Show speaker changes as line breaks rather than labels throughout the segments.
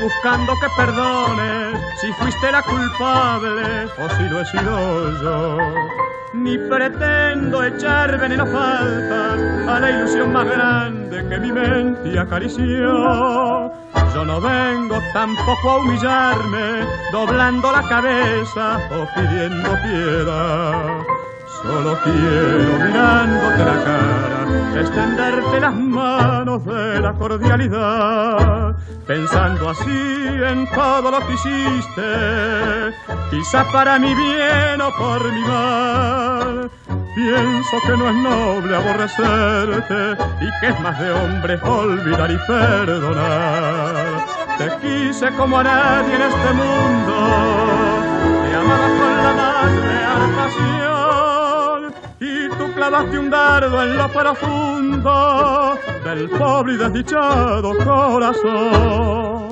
buscando que perdones si fuiste la culpable o si lo he sido yo. Ni pretendo echar veneno faltas a la ilusión más grande que mi mente acarició. Yo no vengo tampoco a humillarme, doblando la cabeza o pidiendo piedad. Solo quiero, mirándote la cara, extenderte las manos de la cordialidad. Pensando así en todo lo que hiciste, quizá para mi bien o por mi mal. Pienso que no es noble aborrecerte y que es más de hombre olvidar y perdonar. Te quise como a nadie en este mundo, te amaba con la más real pasión, y tú clavaste un dardo en lo profundo del pobre y desdichado corazón.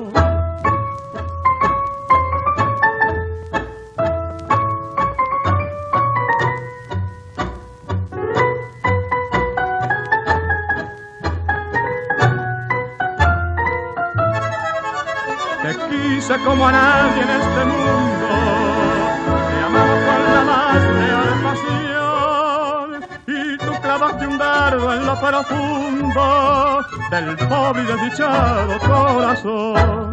Te quise como a nadie en este mundo, te amaba con la más real pasión, y tú clavaste un dardo en lo profundo del pobre y desdichado corazón.